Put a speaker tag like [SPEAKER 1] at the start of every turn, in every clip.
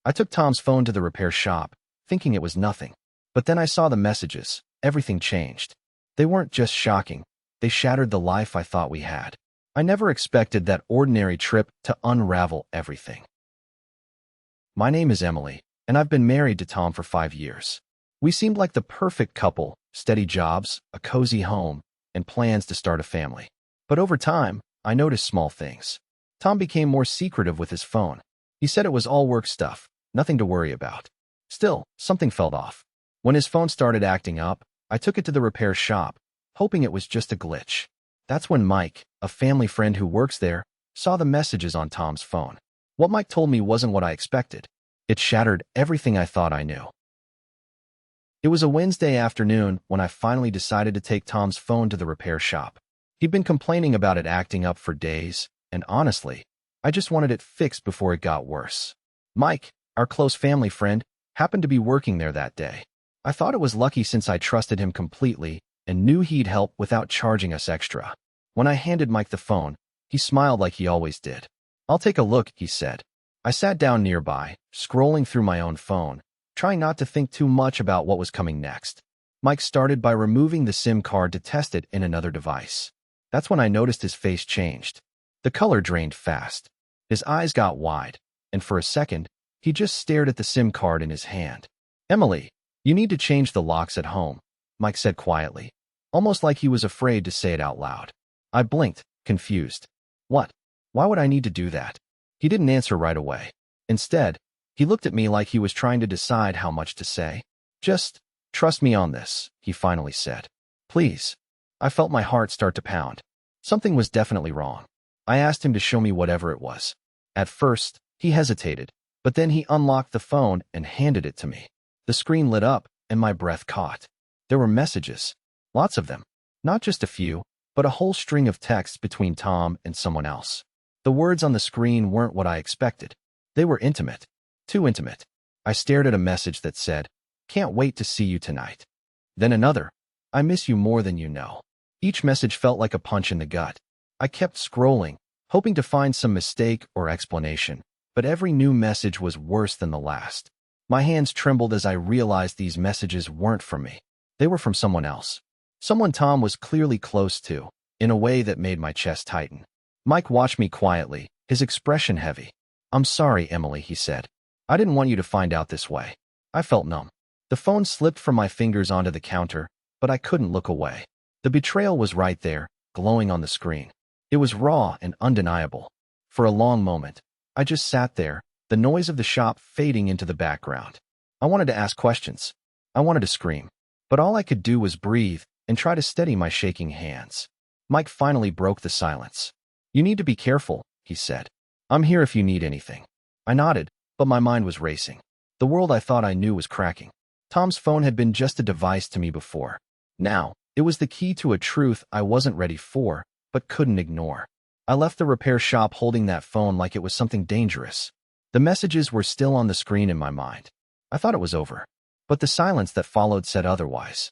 [SPEAKER 1] I took Tom's phone to the repair shop, thinking it was nothing. But then I saw the messages. Everything changed. They weren't just shocking. They shattered the life I thought we had. I never expected that ordinary trip to unravel everything. My name is Emily, and I've been married to Tom for 5 years. We seemed like the perfect couple, steady jobs, a cozy home, and plans to start a family. But over time, I noticed small things. Tom became more secretive with his phone. He said it was all work stuff, nothing to worry about. Still, something felt off. When his phone started acting up, I took it to the repair shop, hoping it was just a glitch. That's when Mike, a family friend who works there, saw the messages on Tom's phone. What Mike told me wasn't what I expected. It shattered everything I thought I knew. It was a Wednesday afternoon when I finally decided to take Tom's phone to the repair shop. He'd been complaining about it acting up for days, and honestly, I just wanted it fixed before it got worse. Mike, our close family friend, happened to be working there that day. I thought it was lucky since I trusted him completely and knew he'd help without charging us extra. When I handed Mike the phone, he smiled like he always did. "I'll take a look," he said. I sat down nearby, scrolling through my own phone, trying not to think too much about what was coming next. Mike started by removing the SIM card to test it in another device. That's when I noticed his face changed. The color drained fast. His eyes got wide, and for a second, he just stared at the SIM card in his hand. "Emily, you need to change the locks at home," Mike said quietly, almost like he was afraid to say it out loud. I blinked, confused. What? Why would I need to do that? He didn't answer right away. Instead, he looked at me like he was trying to decide how much to say. "Just trust me on this," he finally said. "Please." I felt my heart start to pound. Something was definitely wrong. I asked him to show me whatever it was. At first, he hesitated, but then he unlocked the phone and handed it to me. The screen lit up, and my breath caught. There were messages. Lots of them. Not just a few, but a whole string of texts between Tom and someone else. The words on the screen weren't what I expected. They were intimate. Too intimate. I stared at a message that said, "Can't wait to see you tonight." Then another, "I miss you more than you know." Each message felt like a punch in the gut. I kept scrolling, hoping to find some mistake or explanation, but every new message was worse than the last. My hands trembled as I realized these messages weren't from me. They were from someone else. Someone Tom was clearly close to, in a way that made my chest tighten. Mike watched me quietly, his expression heavy. "I'm sorry, Emily," he said. "I didn't want you to find out this way." I felt numb. The phone slipped from my fingers onto the counter, but I couldn't look away. The betrayal was right there, glowing on the screen. It was raw and undeniable. For a long moment, I just sat there, the noise of the shop fading into the background. I wanted to ask questions. I wanted to scream. But all I could do was breathe and try to steady my shaking hands. Mike finally broke the silence. "You need to be careful," he said. "I'm here if you need anything." I nodded, but my mind was racing. The world I thought I knew was cracking. Tom's phone had been just a device to me before. Now, it was the key to a truth I wasn't ready for, but couldn't ignore. I left the repair shop holding that phone like it was something dangerous. The messages were still on the screen in my mind. I thought it was over, but the silence that followed said otherwise.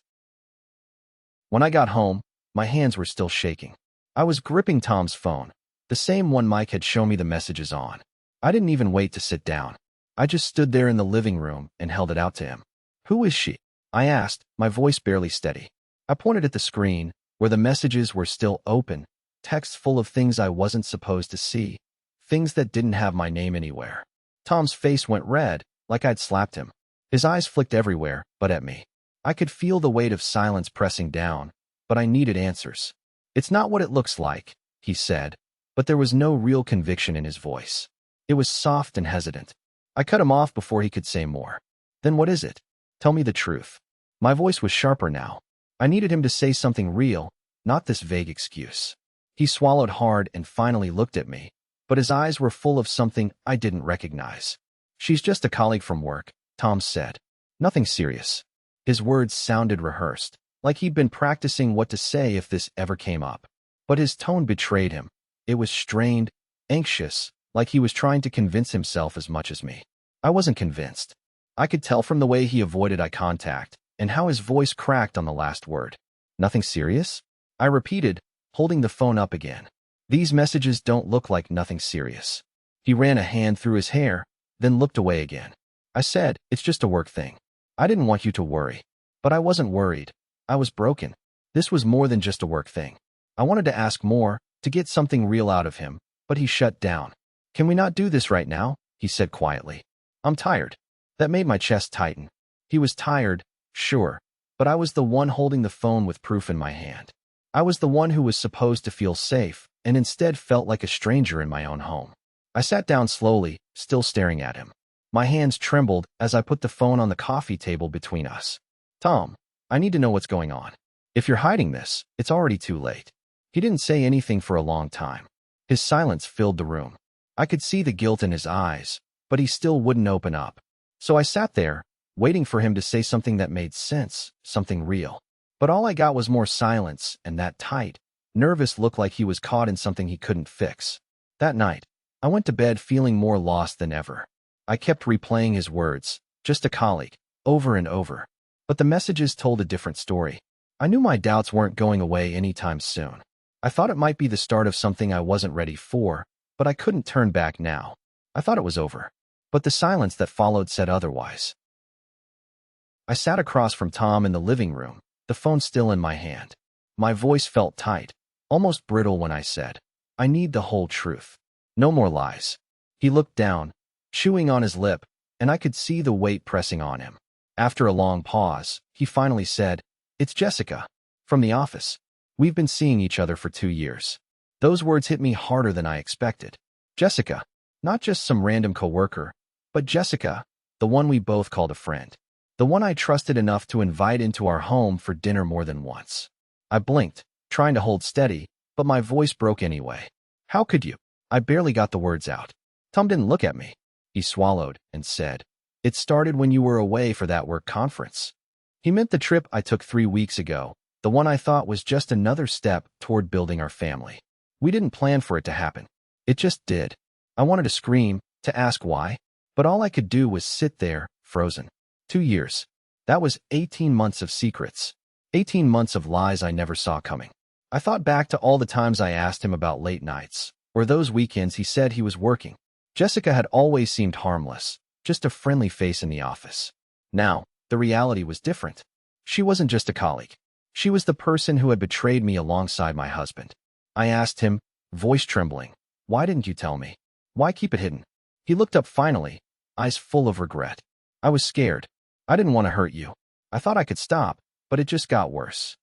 [SPEAKER 1] When I got home, my hands were still shaking. I was gripping Tom's phone, the same one Mike had shown me the messages on. I didn't even wait to sit down. I just stood there in the living room and held it out to him. "Who is she?" I asked, my voice barely steady. I pointed at the screen, where the messages were still open, texts full of things I wasn't supposed to see, things that didn't have my name anywhere. Tom's face went red, like I'd slapped him. His eyes flicked everywhere, but at me. I could feel the weight of silence pressing down, but I needed answers. "It's not what it looks like," he said, but there was no real conviction in his voice. It was soft and hesitant. I cut him off before he could say more. "Then what is it? Tell me the truth." My voice was sharper now. I needed him to say something real, not this vague excuse. He swallowed hard and finally looked at me, but his eyes were full of something I didn't recognize. "She's just a colleague from work," Tom said. "Nothing serious." His words sounded rehearsed, like he'd been practicing what to say if this ever came up. But his tone betrayed him. It was strained, anxious, like he was trying to convince himself as much as me. I wasn't convinced. I could tell from the way he avoided eye contact and how his voice cracked on the last word. "Nothing serious?" I repeated, holding the phone up again. "These messages don't look like nothing serious." He ran a hand through his hair, then looked away again. I said, "It's just a work thing. I didn't want you to worry." But I wasn't worried. I was broken. This was more than just a work thing. I wanted to ask more, to get something real out of him, but he shut down. "Can we not do this right now?" he said quietly. "I'm tired." That made my chest tighten. He was tired, sure, but I was the one holding the phone with proof in my hand. I was the one who was supposed to feel safe, and instead felt like a stranger in my own home. I sat down slowly, still staring at him. My hands trembled as I put the phone on the coffee table between us. "Tom, I need to know what's going on. If you're hiding this, it's already too late." He didn't say anything for a long time. His silence filled the room. I could see the guilt in his eyes, but he still wouldn't open up. So I sat there, waiting for him to say something that made sense, something real. But all I got was more silence and that tight, nervous look like he was caught in something he couldn't fix. That night, I went to bed feeling more lost than ever. I kept replaying his words, "just a colleague," over and over. But the messages told a different story. I knew my doubts weren't going away anytime soon. I thought it might be the start of something I wasn't ready for, but I couldn't turn back now. I thought it was over. But the silence that followed said otherwise. I sat across from Tom in the living room, the phone still in my hand. My voice felt tight, almost brittle when I said, "I need the whole truth. No more lies." He looked down, chewing on his lip, and I could see the weight pressing on him. After a long pause, he finally said, "It's Jessica, from the office. We've been seeing each other for 2 years." Those words hit me harder than I expected. Jessica, not just some random coworker, but Jessica, the one we both called a friend. The one I trusted enough to invite into our home for dinner more than once. I blinked, trying to hold steady, but my voice broke anyway. "How could you?" I barely got the words out. Tom didn't look at me. He swallowed and said, "It started when you were away for that work conference." He meant the trip I took 3 weeks ago, the one I thought was just another step toward building our family. We didn't plan for it to happen. It just did. I wanted to scream, to ask why, but all I could do was sit there, frozen. 2 years. That was 18 months of secrets. 18 months of lies I never saw coming. I thought back to all the times I asked him about late nights, or those weekends he said he was working. Jessica had always seemed harmless, just a friendly face in the office. Now, the reality was different. She wasn't just a colleague. She was the person who had betrayed me alongside my husband. I asked him, voice trembling, "Why didn't you tell me? Why keep it hidden?" He looked up finally, eyes full of regret. "I was scared. I didn't want to hurt you. I thought I could stop, but it just got worse."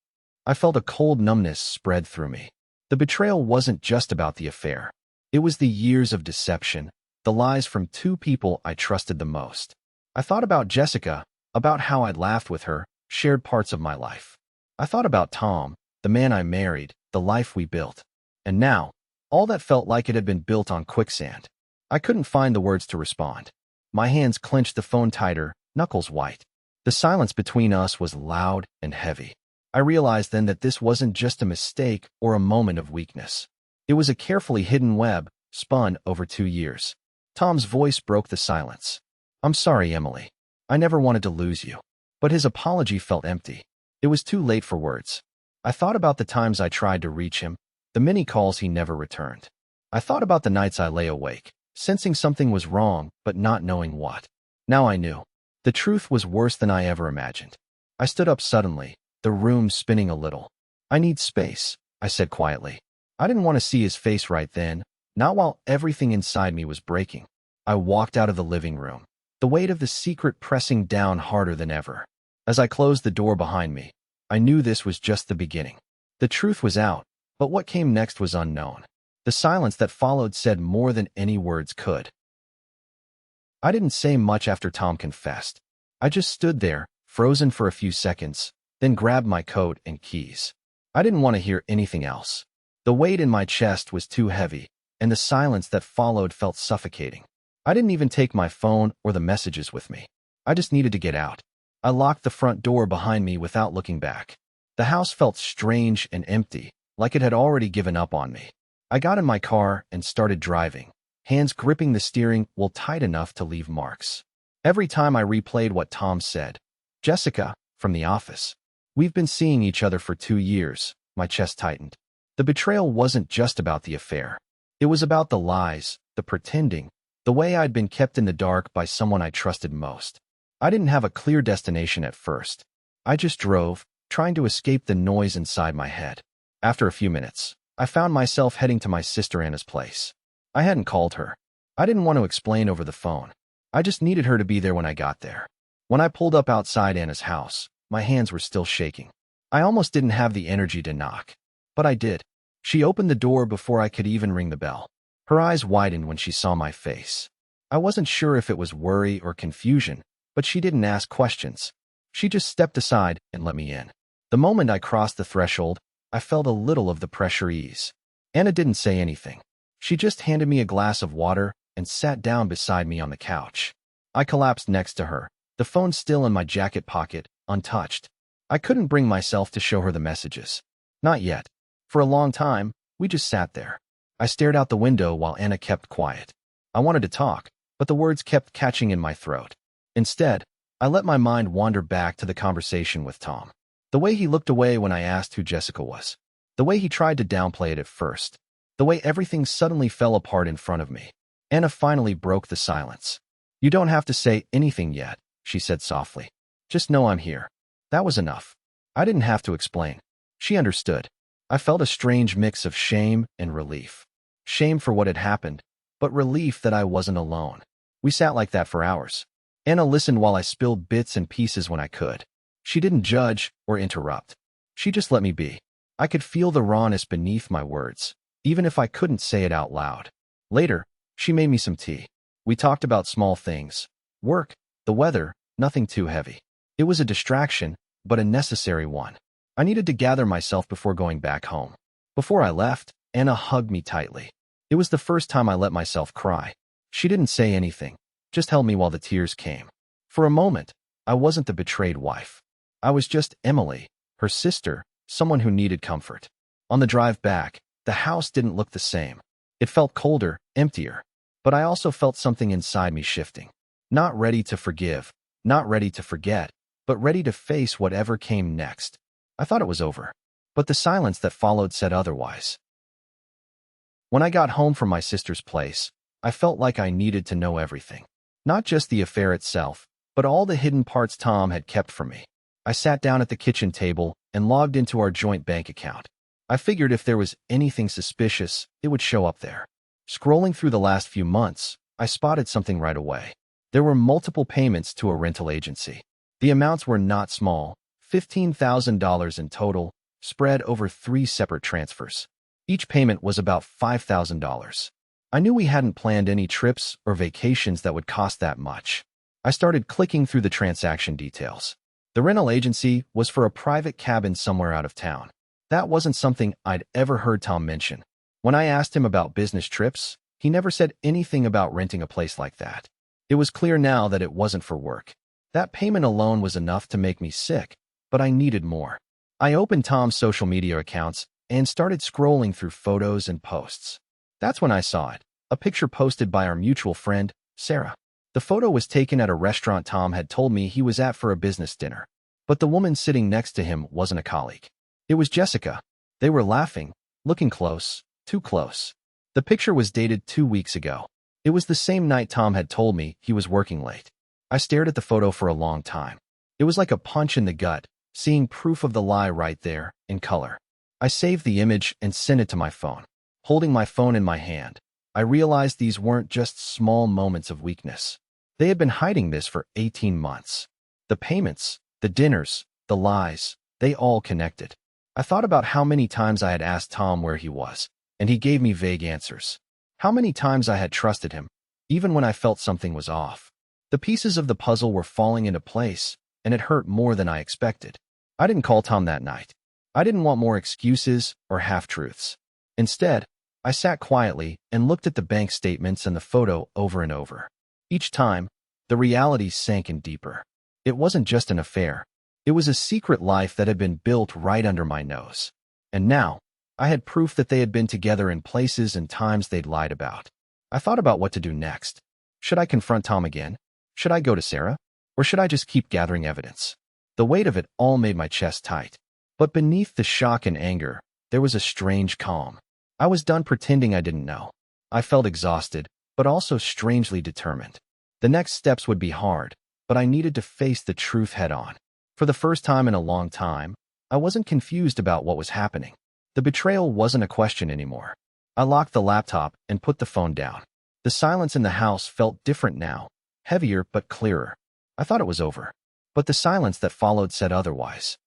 [SPEAKER 1] I felt a cold numbness spread through me. The betrayal wasn't just about the affair. It was the years of deception, the lies from 2 people I trusted the most. I thought about Jessica, about how I'd laughed with her, shared parts of my life. I thought about Tom, the man I married, the life we built. And now, all that felt like it had been built on quicksand. I couldn't find the words to respond. My hands clenched the phone tighter, knuckles white. The silence between us was loud and heavy. I realized then that this wasn't just a mistake or a moment of weakness. It was a carefully hidden web, spun over 2 years. Tom's voice broke the silence. "I'm sorry, Emily. I never wanted to lose you." But his apology felt empty. It was too late for words. I thought about the times I tried to reach him, the many calls he never returned. I thought about the nights I lay awake, sensing something was wrong, but not knowing what. Now I knew. The truth was worse than I ever imagined. I stood up suddenly, the room spinning a little. "I need space," I said quietly. I didn't want to see his face right then, not while everything inside me was breaking. I walked out of the living room, the weight of the secret pressing down harder than ever. As I closed the door behind me, I knew this was just the beginning. The truth was out, but what came next was unknown. The silence that followed said more than any words could. I didn't say much after Tom confessed. I just stood there, frozen for a few seconds, then grabbed my coat and keys. I didn't want to hear anything else. The weight in my chest was too heavy, and the silence that followed felt suffocating. I didn't even take my phone or the messages with me. I just needed to get out. I locked the front door behind me without looking back. The house felt strange and empty, like it had already given up on me. I got in my car and started driving, hands gripping the steering wheel tight enough to leave marks. Every time I replayed what Tom said, "Jessica, from the office. We've been seeing each other for 2 years," my chest tightened. The betrayal wasn't just about the affair. It was about the lies, the pretending, The way I'd been kept in the dark by someone I trusted most. I didn't have a clear destination at first. I just drove, trying to escape the noise inside my head. After a few minutes, I found myself heading to my sister Anna's place. I hadn't called her. I didn't want to explain over the phone. I just needed her to be there when I got there. When I pulled up outside Anna's house, my hands were still shaking. I almost didn't have the energy to knock. But I did. She opened the door before I could even ring the bell. Her eyes widened when she saw my face. I wasn't sure if it was worry or confusion, but she didn't ask questions. She just stepped aside and let me in. The moment I crossed the threshold, I felt a little of the pressure ease. Anna didn't say anything. She just handed me a glass of water and sat down beside me on the couch. I collapsed next to her, the phone still in my jacket pocket, untouched. I couldn't bring myself to show her the messages. Not yet. For a long time, we just sat there. I stared out the window while Anna kept quiet. I wanted to talk, but the words kept catching in my throat. Instead, I let my mind wander back to the conversation with Tom. The way he looked away when I asked who Jessica was. The way he tried to downplay it at first. The way everything suddenly fell apart in front of me. Anna finally broke the silence. "You don't have to say anything yet," she said softly. "Just know I'm here." That was enough. I didn't have to explain. She understood. I felt a strange mix of shame and relief. Shame for what had happened, but relief that I wasn't alone. We sat like that for hours. Anna listened while I spilled bits and pieces when I could. She didn't judge or interrupt. She just let me be. I could feel the rawness beneath my words, even if I couldn't say it out loud. Later, she made me some tea. We talked about small things. Work, the weather, nothing too heavy. It was a distraction, but a necessary one. I needed to gather myself before going back home. Before I left, Anna hugged me tightly. It was the first time I let myself cry. She didn't say anything, just held me while the tears came. For a moment, I wasn't the betrayed wife. I was just Emily, her sister, someone who needed comfort. On the drive back, the house didn't look the same. It felt colder, emptier. But I also felt something inside me shifting. Not ready to forgive, not ready to forget, but ready to face whatever came next. I thought it was over, but the silence that followed said otherwise. When I got home from my sister's place, I felt like I needed to know everything. Not just the affair itself, but all the hidden parts Tom had kept from me. I sat down at the kitchen table and logged into our joint bank account. I figured if there was anything suspicious, it would show up there. Scrolling through the last few months, I spotted something right away. There were multiple payments to a rental agency. The amounts were not small, $15,000 in total, spread over 3 separate transfers. Each payment was about $5,000. I knew we hadn't planned any trips or vacations that would cost that much. I started clicking through the transaction details. The rental agency was for a private cabin somewhere out of town. That wasn't something I'd ever heard Tom mention. When I asked him about business trips, he never said anything about renting a place like that. It was clear now that it wasn't for work. That payment alone was enough to make me sick, but I needed more. I opened Tom's social media accounts and started scrolling through photos and posts. That's when I saw it, a picture posted by our mutual friend, Sarah. The photo was taken at a restaurant Tom had told me he was at for a business dinner. But the woman sitting next to him wasn't a colleague. It was Jessica. They were laughing, looking close, too close. The picture was dated 2 weeks ago. It was the same night Tom had told me he was working late. I stared at the photo for a long time. It was like a punch in the gut, seeing proof of the lie right there, in color. I saved the image and sent it to my phone. Holding my phone in my hand, I realized these weren't just small moments of weakness. They had been hiding this for 18 months. The payments, the dinners, the lies, they all connected. I thought about how many times I had asked Tom where he was, and he gave me vague answers. How many times I had trusted him, even when I felt something was off. The pieces of the puzzle were falling into place, and it hurt more than I expected. I didn't call Tom that night. I didn't want more excuses or half-truths. Instead, I sat quietly and looked at the bank statements and the photo over and over. Each time, the reality sank in deeper. It wasn't just an affair. It was a secret life that had been built right under my nose. And now, I had proof that they had been together in places and times they'd lied about. I thought about what to do next. Should I confront Tom again? Should I go to Sarah? Or should I just keep gathering evidence? The weight of it all made my chest tight. But beneath the shock and anger, there was a strange calm. I was done pretending I didn't know. I felt exhausted, but also strangely determined. The next steps would be hard, but I needed to face the truth head-on. For the first time in a long time, I wasn't confused about what was happening. The betrayal wasn't a question anymore. I locked the laptop and put the phone down. The silence in the house felt different now, heavier but clearer. I thought it was over, but the silence that followed said otherwise.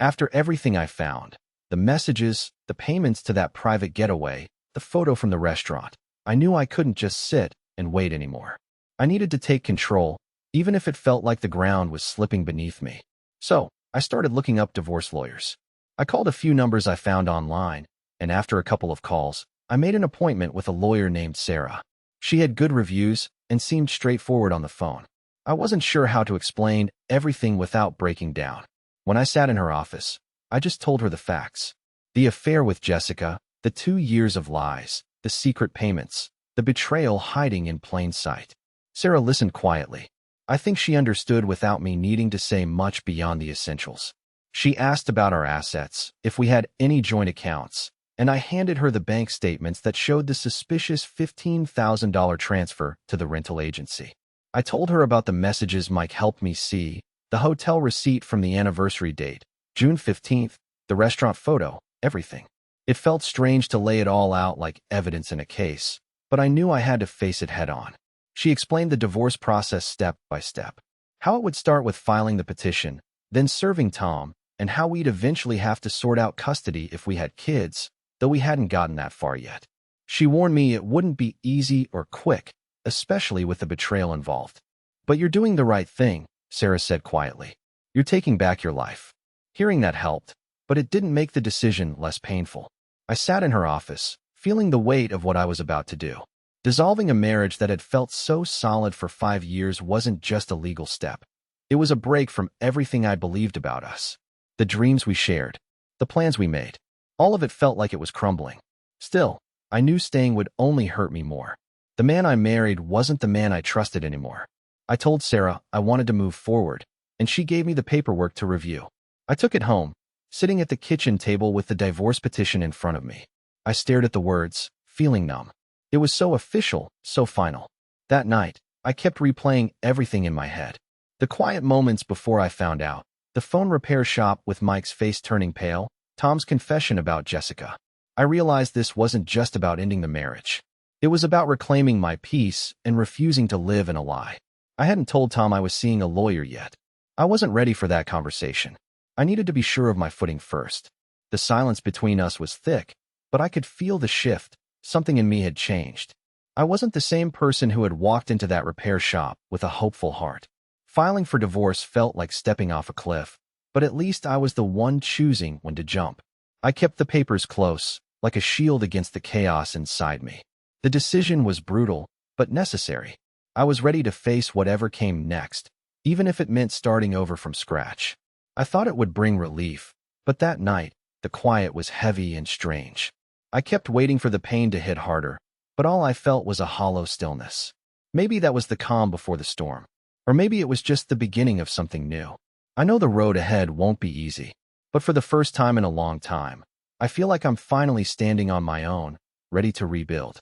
[SPEAKER 1] After everything I found, the messages, the payments to that private getaway, the photo from the restaurant, I knew I couldn't just sit and wait anymore. I needed to take control, even if it felt like the ground was slipping beneath me. So, I started looking up divorce lawyers. I called a few numbers I found online, and after a couple of calls, I made an appointment with a lawyer named Sarah. She had good reviews and seemed straightforward on the phone. I wasn't sure how to explain everything without breaking down. When I sat in her office, I just told her the facts. The affair with Jessica, the 2 years of lies, the secret payments, the betrayal hiding in plain sight. Sarah listened quietly. I think she understood without me needing to say much beyond the essentials. She asked about our assets, if we had any joint accounts, and I handed her the bank statements that showed the suspicious $15,000 transfer to the rental agency. I told her about the messages Mike helped me see, the hotel receipt from the anniversary date, June 15th, the restaurant photo, everything. It felt strange to lay it all out like evidence in a case, but I knew I had to face it head-on. She explained the divorce process step by step. How it would start with filing the petition, then serving Tom, and how we'd eventually have to sort out custody if we had kids, though we hadn't gotten that far yet. She warned me it wouldn't be easy or quick, especially with the betrayal involved. But you're doing the right thing, Sarah said quietly. You're taking back your life. Hearing that helped, but it didn't make the decision less painful. I sat in her office, feeling the weight of what I was about to do. Dissolving a marriage that had felt so solid for 5 years wasn't just a legal step. It was a break from everything I believed about us. The dreams we shared, the plans we made, all of it felt like it was crumbling. Still, I knew staying would only hurt me more. The man I married wasn't the man I trusted anymore. I told Sarah I wanted to move forward, and she gave me the paperwork to review. I took it home, sitting at the kitchen table with the divorce petition in front of me. I stared at the words, feeling numb. It was so official, so final. That night, I kept replaying everything in my head. The quiet moments before I found out, the phone repair shop with Mike's face turning pale, Tom's confession about Jessica. I realized this wasn't just about ending the marriage. It was about reclaiming my peace and refusing to live in a lie. I hadn't told Tom I was seeing a lawyer yet. I wasn't ready for that conversation. I needed to be sure of my footing first. The silence between us was thick, but I could feel the shift. Something in me had changed. I wasn't the same person who had walked into that repair shop with a hopeful heart. Filing for divorce felt like stepping off a cliff, but at least I was the one choosing when to jump. I kept the papers close, like a shield against the chaos inside me. The decision was brutal, but necessary. I was ready to face whatever came next, even if it meant starting over from scratch. I thought it would bring relief, but that night, the quiet was heavy and strange. I kept waiting for the pain to hit harder, but all I felt was a hollow stillness. Maybe that was the calm before the storm, or maybe it was just the beginning of something new. I know the road ahead won't be easy, but for the first time in a long time, I feel like I'm finally standing on my own, ready to rebuild.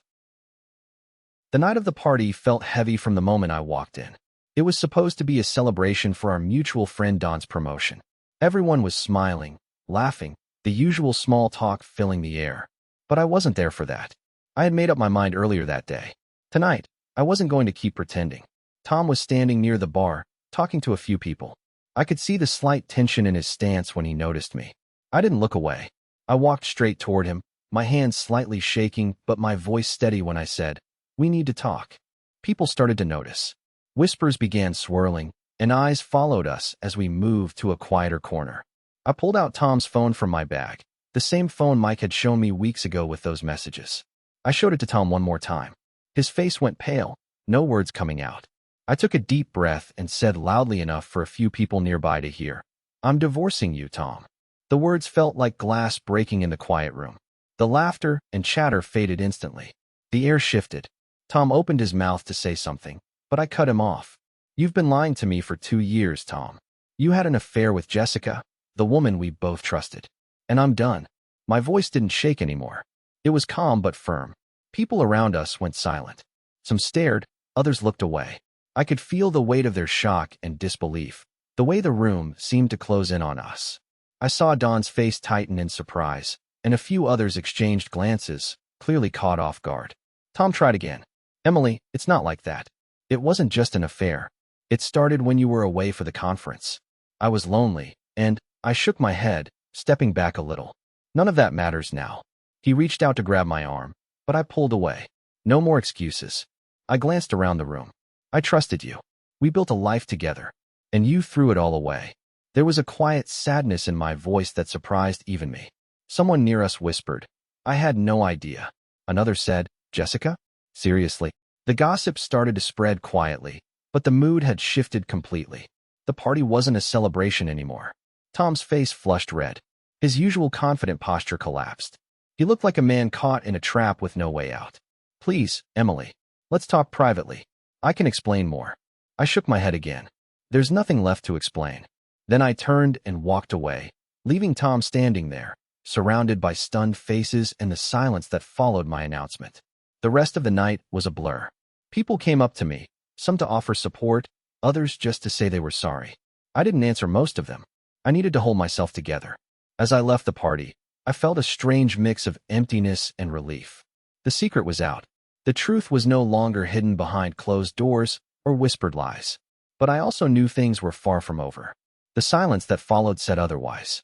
[SPEAKER 1] The night of the party felt heavy from the moment I walked in. It was supposed to be a celebration for our mutual friend Don's promotion. Everyone was smiling, laughing, the usual small talk filling the air. But I wasn't there for that. I had made up my mind earlier that day. Tonight, I wasn't going to keep pretending. Tom was standing near the bar, talking to a few people. I could see the slight tension in his stance when he noticed me. I didn't look away. I walked straight toward him, my hands slightly shaking but my voice steady when I said, "We need to talk." People started to notice. Whispers began swirling, and eyes followed us as we moved to a quieter corner. I pulled out Tom's phone from my bag. The same phone Mike had shown me weeks ago with those messages. I showed it to Tom one more time. His face went pale, no words coming out. I took a deep breath and said loudly enough for a few people nearby to hear, "I'm divorcing you, Tom." The words felt like glass breaking in the quiet room. The laughter and chatter faded instantly. The air shifted. Tom opened his mouth to say something, but I cut him off. "You've been lying to me for 2 years, Tom. You had an affair with Jessica, the woman we both trusted. And I'm done." My voice didn't shake anymore. It was calm but firm. People around us went silent. Some stared, others looked away. I could feel the weight of their shock and disbelief, the way the room seemed to close in on us. I saw Dawn's face tighten in surprise, and a few others exchanged glances, clearly caught off guard. Tom tried again. Emily, it's not like that. It wasn't just an affair. It started when you were away for the conference. I was lonely, and I shook my head, stepping back a little. None of that matters now. He reached out to grab my arm, but I pulled away. No more excuses. I glanced around the room. I trusted you. We built a life together, and you threw it all away. There was a quiet sadness in my voice that surprised even me. Someone near us whispered, I had no idea. Another said, Jessica? Seriously? The gossip started to spread quietly, but the mood had shifted completely. The party wasn't a celebration anymore. Tom's face flushed red. His usual confident posture collapsed. He looked like a man caught in a trap with no way out. Please, Emily, let's talk privately. I can explain more. I shook my head again. There's nothing left to explain. Then I turned and walked away, leaving Tom standing there, surrounded by stunned faces and the silence that followed my announcement. The rest of the night was a blur. People came up to me, some to offer support, others just to say they were sorry. I didn't answer most of them. I needed to hold myself together. As I left the party, I felt a strange mix of emptiness and relief. The secret was out. The truth was no longer hidden behind closed doors or whispered lies. But I also knew things were far from over. The silence that followed said otherwise.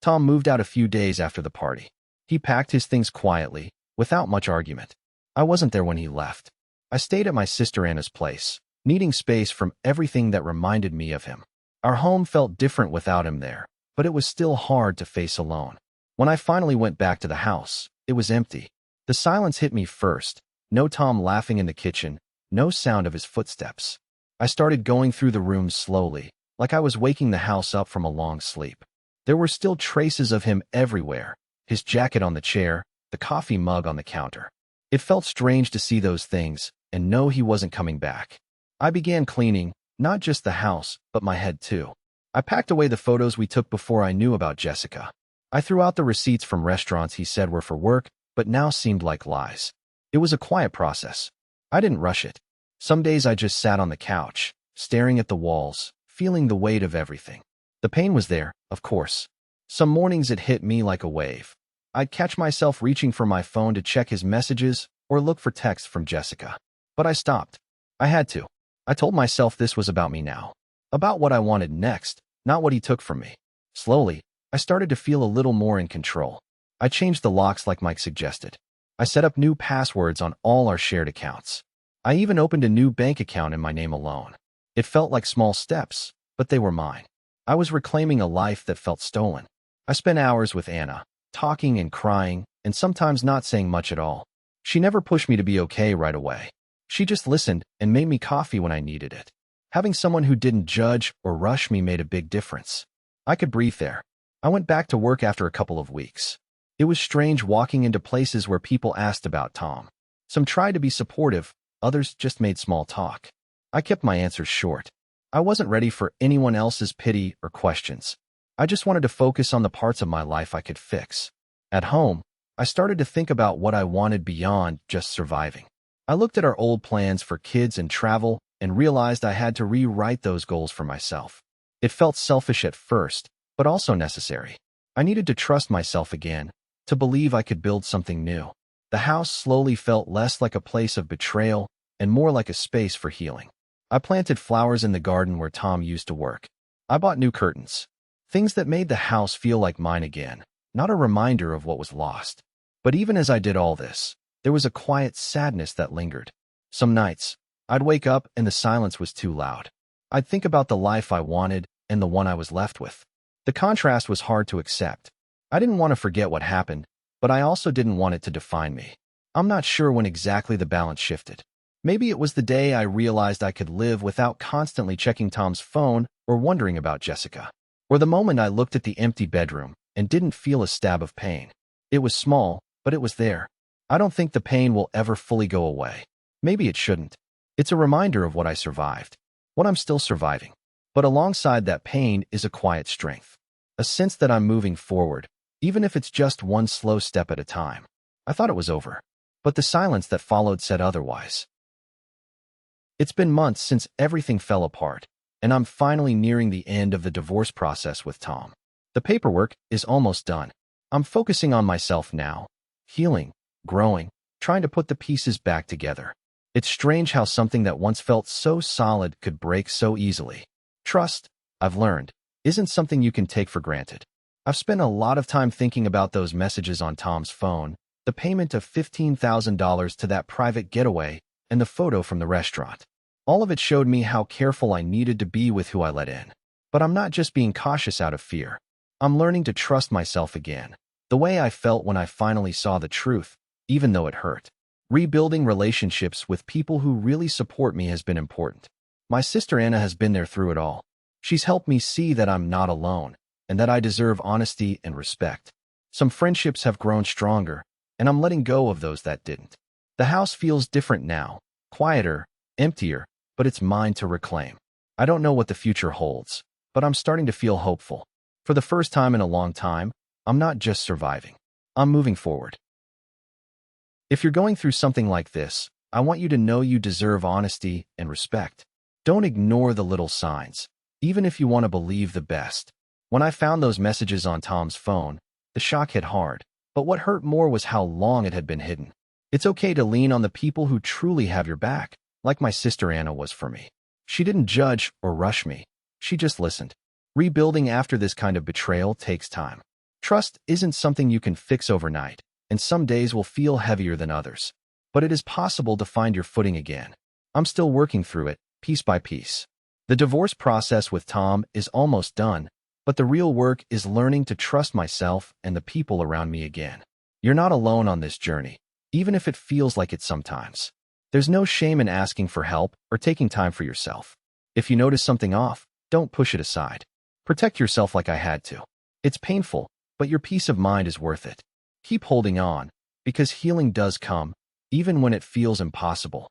[SPEAKER 1] Tom moved out a few days after the party. He packed his things quietly, without much argument. I wasn't there when he left. I stayed at my sister Anna's place, needing space from everything that reminded me of him. Our home felt different without him there, but it was still hard to face alone. When I finally went back to the house, it was empty. The silence hit me first. No Tom laughing in the kitchen, no sound of his footsteps. I started going through the rooms slowly, like I was waking the house up from a long sleep. There were still traces of him everywhere, his jacket on the chair, the coffee mug on the counter. It felt strange to see those things and know he wasn't coming back. I began cleaning, not just the house, but my head too. I packed away the photos we took before I knew about Jessica. I threw out the receipts from restaurants he said were for work, but now seemed like lies. It was a quiet process. I didn't rush it. Some days I just sat on the couch, staring at the walls, feeling the weight of everything. The pain was there, of course. Some mornings it hit me like a wave. I'd catch myself reaching for my phone to check his messages or look for texts from Jessica. But I stopped. I had to. I told myself this was about me now. About what I wanted next, not what he took from me. Slowly, I started to feel a little more in control. I changed the locks like Mike suggested. I set up new passwords on all our shared accounts. I even opened a new bank account in my name alone. It felt like small steps, but they were mine. I was reclaiming a life that felt stolen. I spent hours with Anna, talking and crying, and sometimes not saying much at all. She never pushed me to be okay right away. She just listened and made me coffee when I needed it. Having someone who didn't judge or rush me made a big difference. I could breathe there. I went back to work after a couple of weeks. It was strange walking into places where people asked about Tom. Some tried to be supportive, others just made small talk. I kept my answers short. I wasn't ready for anyone else's pity or questions. I just wanted to focus on the parts of my life I could fix. At home, I started to think about what I wanted beyond just surviving. I looked at our old plans for kids and travel and realized I had to rewrite those goals for myself. It felt selfish at first, but also necessary. I needed to trust myself again, to believe I could build something new. The house slowly felt less like a place of betrayal and more like a space for healing. I planted flowers in the garden where Tom used to work. I bought new curtains. Things that made the house feel like mine again, not a reminder of what was lost. But even as I did all this, there was a quiet sadness that lingered. Some nights, I'd wake up and the silence was too loud. I'd think about the life I wanted and the one I was left with. The contrast was hard to accept. I didn't want to forget what happened, but I also didn't want it to define me. I'm not sure when exactly the balance shifted. Maybe it was the day I realized I could live without constantly checking Tom's phone or wondering about Jessica. Or the moment I looked at the empty bedroom and didn't feel a stab of pain. It was small, but it was there. I don't think the pain will ever fully go away. Maybe it shouldn't. It's a reminder of what I survived, what I'm still surviving. But alongside that pain is a quiet strength. A sense that I'm moving forward, even if it's just one slow step at a time. I thought it was over. but the silence that followed said otherwise. It's been months since everything fell apart, and I'm finally nearing the end of the divorce process with Tom. The paperwork is almost done. I'm focusing on myself now, healing, growing, trying to put the pieces back together. It's strange how something that once felt so solid could break so easily. Trust, I've learned, isn't something you can take for granted. I've spent a lot of time thinking about those messages on Tom's phone, the payment of $15,000 to that private getaway, and the photo from the restaurant. All of it showed me how careful I needed to be with who I let in. But I'm not just being cautious out of fear. I'm learning to trust myself again, the way I felt when I finally saw the truth, even though it hurt. Rebuilding relationships with people who really support me has been important. My sister Anna has been there through it all. She's helped me see that I'm not alone, and that I deserve honesty and respect. Some friendships have grown stronger, and I'm letting go of those that didn't. The house feels different now, quieter, emptier, but it's mine to reclaim. I don't know what the future holds, but I'm starting to feel hopeful. For the first time in a long time, I'm not just surviving. I'm moving forward. If you're going through something like this, I want you to know you deserve honesty and respect. Don't ignore the little signs, even if you want to believe the best. When I found those messages on Tom's phone, the shock hit hard, but what hurt more was how long it had been hidden. It's okay to lean on the people who truly have your back, like my sister Anna was for me. She didn't judge or rush me. She just listened. Rebuilding after this kind of betrayal takes time. Trust isn't something you can fix overnight, and some days will feel heavier than others. But it is possible to find your footing again. I'm still working through it, piece by piece. The divorce process with Tom is almost done, but the real work is learning to trust myself and the people around me again. You're not alone on this journey, even if it feels like it sometimes. There's no shame in asking for help or taking time for yourself. If you notice something off, don't push it aside. Protect yourself like I had to. It's painful, but your peace of mind is worth it. Keep holding on, because healing does come, even when it feels impossible.